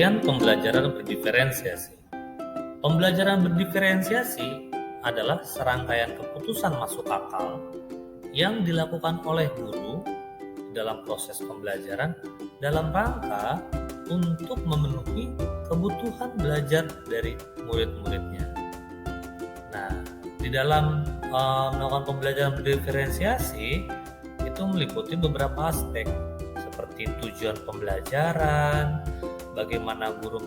Pengertian pembelajaran berdiferensiasi. Pembelajaran berdiferensiasi adalah serangkaian keputusan masuk akal yang dilakukan oleh guru dalam proses pembelajaran dalam rangka untuk memenuhi kebutuhan belajar dari murid-muridnya. Nah, di dalam melakukan pembelajaran berdiferensiasi itu meliputi beberapa aspek seperti tujuan pembelajaran, bagaimana guru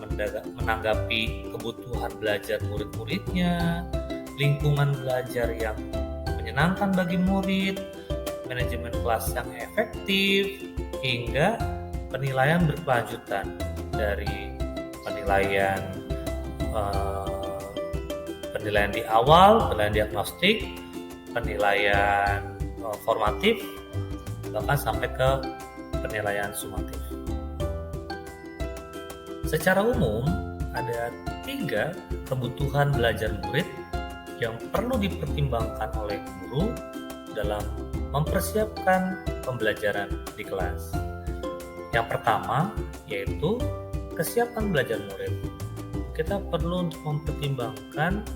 menanggapi kebutuhan belajar murid-muridnya, lingkungan belajar yang menyenangkan bagi murid, manajemen kelas yang efektif, hingga penilaian berkelanjutan dari penilaian di awal, penilaian diagnostik, penilaian formatif, bahkan sampai ke penilaian sumatif. Secara umum, ada 3 kebutuhan belajar murid yang perlu dipertimbangkan oleh guru dalam mempersiapkan pembelajaran di kelas. Yang pertama, yaitu kesiapan belajar murid. Kita perlu untuk mempertimbangkan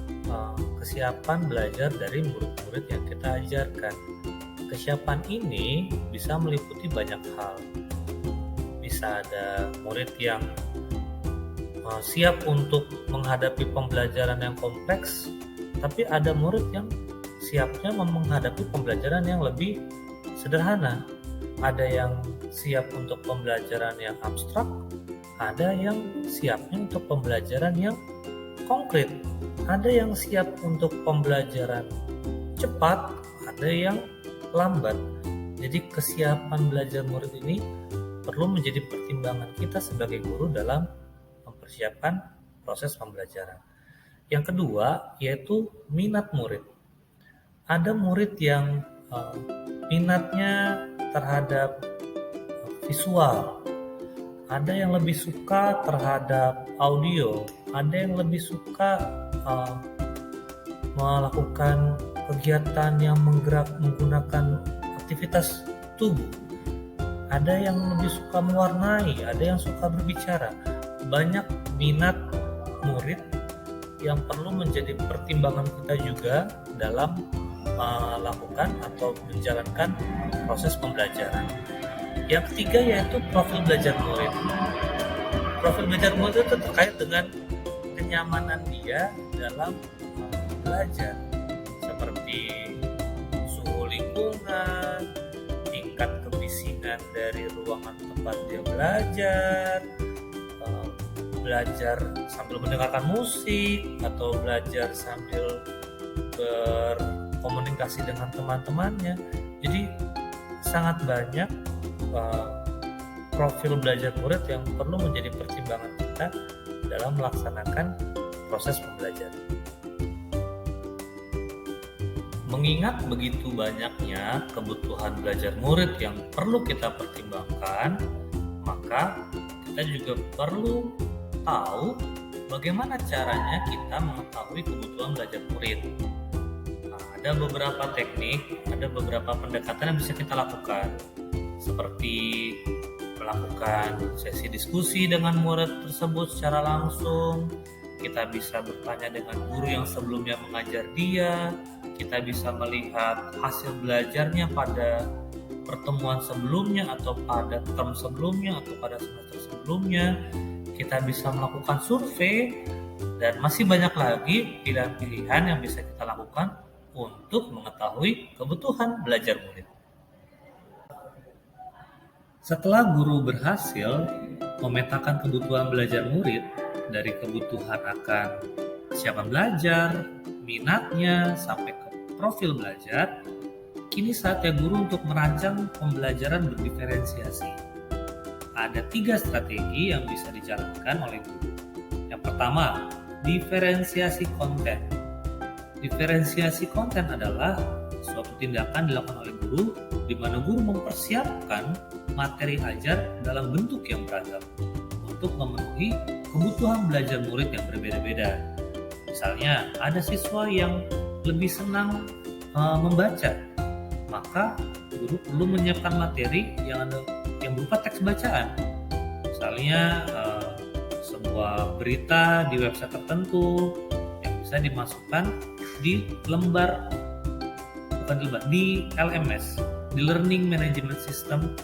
kesiapan belajar dari murid-murid yang kita ajarkan. Kesiapan ini bisa meliputi banyak hal. Bisa ada murid yang siap untuk menghadapi pembelajaran yang kompleks, tapi ada murid yang siapnya menghadapi pembelajaran yang lebih sederhana. Ada yang siap untuk pembelajaran yang abstrak, ada yang siapnya untuk pembelajaran yang konkret, ada yang siap untuk pembelajaran cepat, ada yang lambat. Jadi kesiapan belajar murid ini perlu menjadi pertimbangan kita sebagai guru dalam mempersiapkan proses pembelajaran. Yang kedua yaitu minat murid. Ada murid yang minatnya terhadap visual, ada yang lebih suka terhadap audio, ada yang lebih suka melakukan kegiatan yang menggunakan aktivitas tubuh, ada yang lebih suka mewarnai, ada yang suka berbicara. Banyak minat murid yang perlu menjadi pertimbangan kita juga dalam melakukan atau menjalankan proses pembelajaran. Yang ketiga yaitu profil belajar murid. Profil belajar murid itu terkait dengan kenyamanan dia dalam belajar, seperti suhu lingkungan, tingkat kebisingan dari ruangan tempat dia belajar sambil mendengarkan musik atau belajar sambil berkomunikasi dengan teman-temannya. Jadi sangat banyak profil belajar murid yang perlu menjadi pertimbangan kita dalam melaksanakan proses pembelajaran. Mengingat begitu banyaknya kebutuhan belajar murid yang perlu kita pertimbangkan, maka kita juga perlu tahu bagaimana caranya kita mengetahui kebutuhan belajar murid. Ada beberapa teknik, ada beberapa pendekatan yang bisa kita lakukan, seperti melakukan sesi diskusi dengan murid tersebut secara langsung. Kita bisa bertanya dengan guru yang sebelumnya mengajar dia. Kita bisa melihat hasil belajarnya pada pertemuan sebelumnya atau pada term sebelumnya atau pada semester sebelumnya. Kita bisa melakukan survei dan masih banyak lagi pilihan-pilihan yang bisa kita lakukan untuk mengetahui kebutuhan belajar murid. Setelah guru berhasil memetakan kebutuhan belajar murid dari kebutuhan akan kesiapan belajar, minatnya, sampai ke profil belajar, kini saatnya guru untuk merancang pembelajaran berdiferensiasi. Ada 3 strategi yang bisa dijalankan oleh guru. Yang pertama, diferensiasi konten. Diferensiasi konten adalah suatu tindakan dilakukan oleh guru di mana guru mempersiapkan materi ajar dalam bentuk yang beragam untuk memenuhi kebutuhan belajar murid yang berbeda-beda. Misalnya, ada siswa yang lebih senang membaca, maka guru perlu menyiapkan materi yang berupa teks bacaan. Misalnya sebuah berita di website tertentu yang bisa dimasukkan di di LMS, di Learning Management System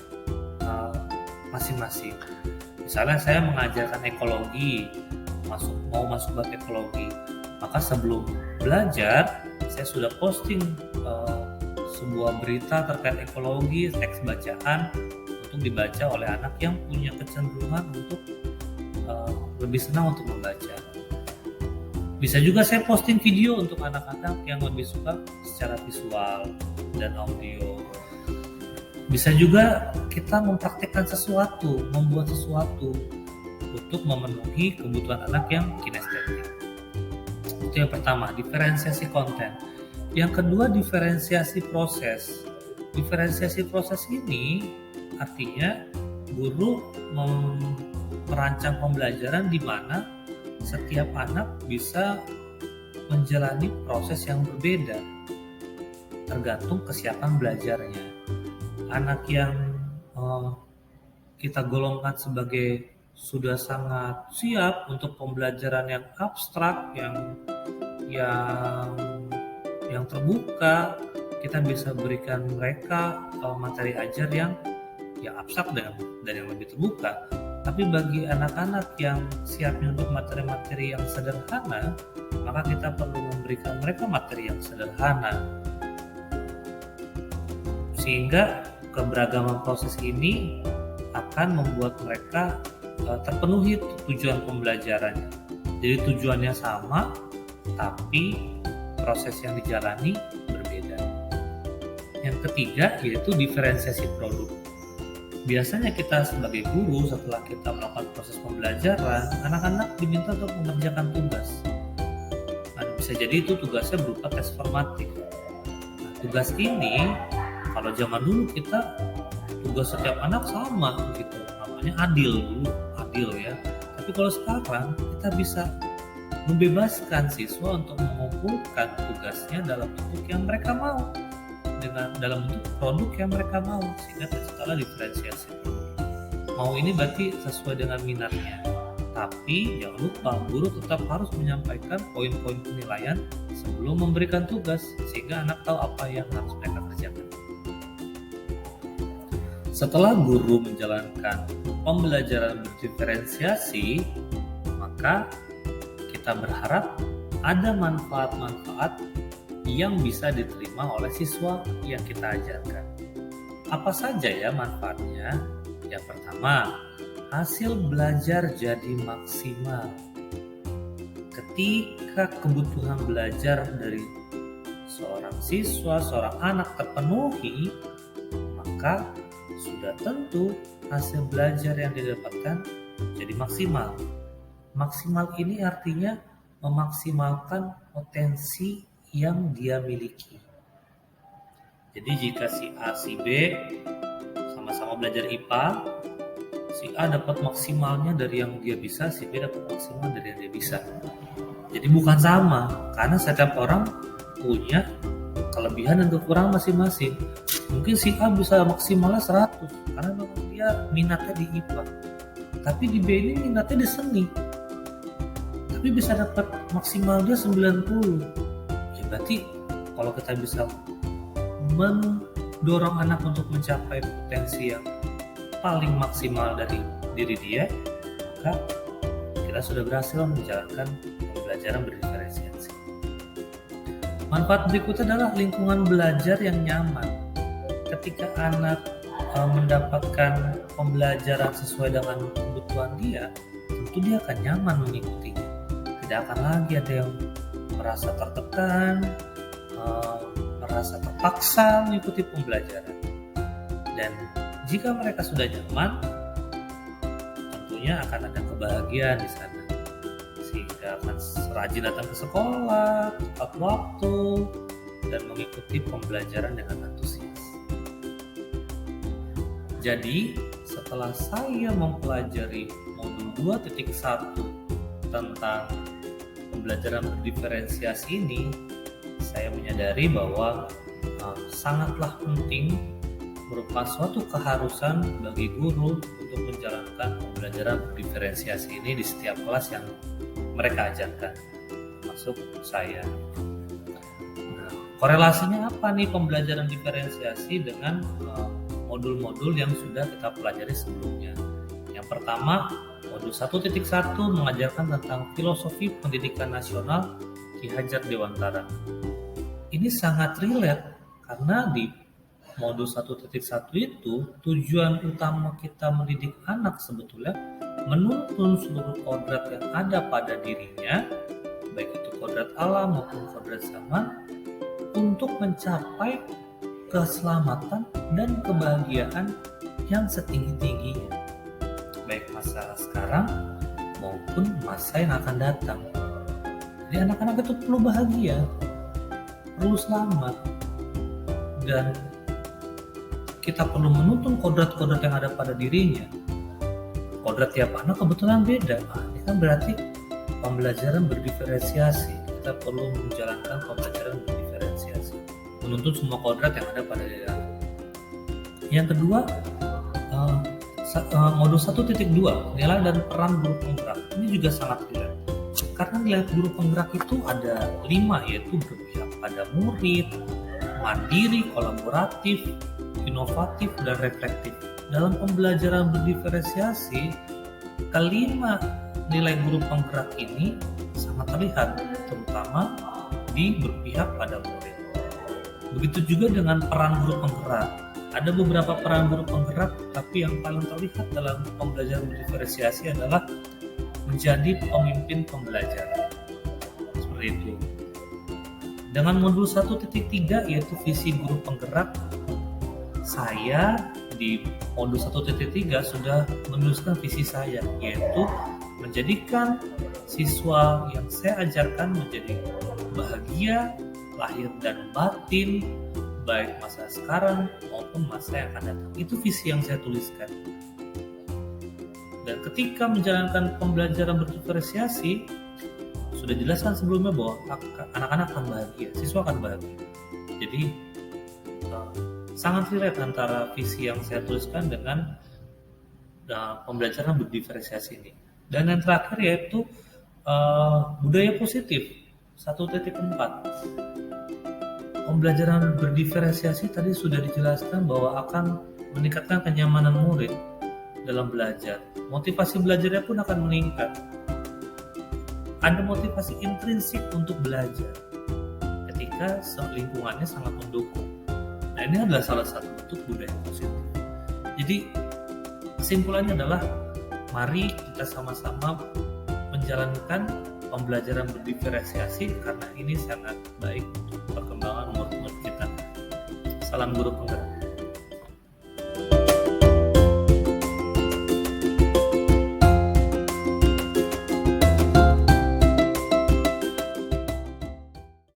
masing-masing. Misalnya saya mengajarkan ekologi, mau masuk bab ekologi, maka sebelum belajar saya sudah posting sebuah berita terkait ekologi, teks bacaan untuk dibaca oleh anak yang punya kecenderungan untuk lebih senang untuk membaca. Bisa juga saya posting video untuk anak-anak yang lebih suka secara visual dan audio. Bisa juga kita mempraktikkan sesuatu, membuat sesuatu untuk memenuhi kebutuhan anak yang kinestetik. Itu yang pertama, diferensiasi konten. Yang kedua, diferensiasi proses. Diferensiasi proses ini artinya guru merancang pembelajaran di mana setiap anak bisa menjalani proses yang berbeda tergantung kesiapan belajarnya. Anak yang kita golongkan sebagai sudah sangat siap untuk pembelajaran yang abstrak, yang terbuka, kita bisa berikan mereka materi ajar yang abstrak dan yang lebih terbuka. Tapi bagi anak-anak yang siapnya untuk materi-materi yang sederhana, maka kita perlu memberikan mereka materi yang sederhana. Sehingga keberagaman proses ini akan membuat mereka terpenuhi tujuan pembelajarannya. Jadi tujuannya sama, tapi proses yang dijalani berbeda. Yang ketiga yaitu diferensiasi produk. Biasanya kita sebagai guru setelah kita melakukan proses pembelajaran, anak-anak diminta untuk mengerjakan tugas. Nah, bisa jadi itu tugasnya berupa tes formatif. Nah, tugas ini kalau zaman dulu tugas setiap anak sama gitu, namanya adil ya. Tapi kalau sekarang kita bisa membebaskan siswa untuk mengumpulkan tugasnya dalam bentuk yang mereka mau, dalam bentuk produk yang mereka mau, sehingga terciptalah diferensiasi. Mau ini berarti sesuai dengan minatnya, tapi jangan lupa guru tetap harus menyampaikan poin-poin penilaian sebelum memberikan tugas, sehingga anak tahu apa yang harus mereka kerjakan. Setelah guru menjalankan pembelajaran berdiferensiasi, maka kita berharap ada manfaat-manfaat yang bisa diterima oleh siswa yang kita ajarkan. Apa saja ya manfaatnya? Yang pertama, hasil belajar jadi maksimal. Ketika kebutuhan belajar dari seorang siswa, seorang anak terpenuhi, maka sudah tentu hasil belajar yang didapatkan jadi maksimal. Maksimal ini artinya memaksimalkan potensi yang dia miliki. Jadi jika si A, si B sama-sama belajar IPA, si A dapat maksimalnya dari yang dia bisa, si B dapat maksimal dari yang dia bisa. Jadi bukan sama, karena setiap orang punya kelebihan dan kekurangan masing-masing. Mungkin si A bisa maksimalnya 100 karena memang dia minatnya di IPA. Tapi di B ini minatnya di seni. Tapi bisa dapat maksimal dia 90. Berarti kalau kita bisa mendorong anak untuk mencapai potensi yang paling maksimal dari diri dia, maka kita sudah berhasil menjalankan pembelajaran berdiferensiasi. Manfaat berikutnya adalah lingkungan belajar yang nyaman. Ketika anak mendapatkan pembelajaran sesuai dengan kebutuhan dia, tentu dia akan nyaman mengikutinya. Tidak akan lagi ada yang merasa tertekan, merasa terpaksa mengikuti pembelajaran. Dan jika mereka sudah nyaman, tentunya akan ada kebahagiaan di sana, sehingga akan rajin datang ke sekolah tepat waktu dan mengikuti pembelajaran dengan antusias. Jadi setelah saya mempelajari modul 2.1 tentang pembelajaran berdiferensiasi ini, saya menyadari bahwa sangatlah penting merupakan suatu keharusan bagi guru untuk menjalankan pembelajaran berdiferensiasi ini di setiap kelas yang mereka ajarkan, termasuk saya. Nah, korelasinya apa nih pembelajaran diferensiasi dengan modul-modul yang sudah kita pelajari sebelumnya? Yang pertama, modul 1.1 mengajarkan tentang filosofi pendidikan nasional Ki Hajar Dewantara. Ini sangat relate karena di modul 1.1 itu tujuan utama kita mendidik anak sebetulnya menuntun seluruh kodrat yang ada pada dirinya, baik itu kodrat alam maupun kodrat zaman, untuk mencapai keselamatan dan kebahagiaan yang setinggi-tingginya, baik masa sekarang maupun masa yang akan datang. Jadi anak-anak itu perlu bahagia, perlu selamat, dan kita perlu menuntun kodrat-kodrat yang ada pada dirinya. Kodrat tiap anak kebetulan beda. Ini kan berarti pembelajaran berdiferensiasi. Kita perlu menjalankan pembelajaran berdiferensiasi, menuntun semua kodrat yang ada pada diri anak. Yang kedua, modul 1.2, nilai dan peran guru penggerak. Ini juga sangat relate. Karena nilai guru penggerak itu ada 5, yaitu berpihak pada murid, mandiri, kolaboratif, inovatif, dan reflektif. Dalam pembelajaran berdiferensiasi, kelima nilai guru penggerak ini sangat terlihat, terutama di berpihak pada murid. Begitu juga dengan peran guru penggerak. Ada beberapa peran guru penggerak, tapi yang paling terlihat dalam pembelajaran berdiferensiasi adalah menjadi pemimpin pembelajaran. Seperti itu. Dengan modul 1.3 yaitu visi guru penggerak, saya di modul 1.3 sudah menuliskan visi saya, yaitu menjadikan siswa yang saya ajarkan menjadi bahagia lahir dan batin, baik masa sekarang maupun masa yang akan datang. Itu visi yang saya tuliskan. Dan ketika menjalankan pembelajaran berdiferensiasi, sudah jelaskan sebelumnya bahwa anak-anak akan bahagia, siswa akan bahagia. Jadi sangat relate antara visi yang saya tuliskan dengan pembelajaran berdiferensiasi ini. Dan yang terakhir yaitu budaya positif 1.4. Pembelajaran berdiferensiasi tadi sudah dijelaskan bahwa akan meningkatkan kenyamanan murid dalam belajar. Motivasi belajarnya pun akan meningkat. Ada motivasi intrinsik untuk belajar ketika lingkungannya sangat mendukung. Nah, ini adalah salah satu bentuk budaya positif. Jadi kesimpulannya adalah mari kita sama-sama menjalankan pembelajaran berdiferensiasi karena ini sangat baik untuk perkembangan murid-murid kita. Salam guru penggerak.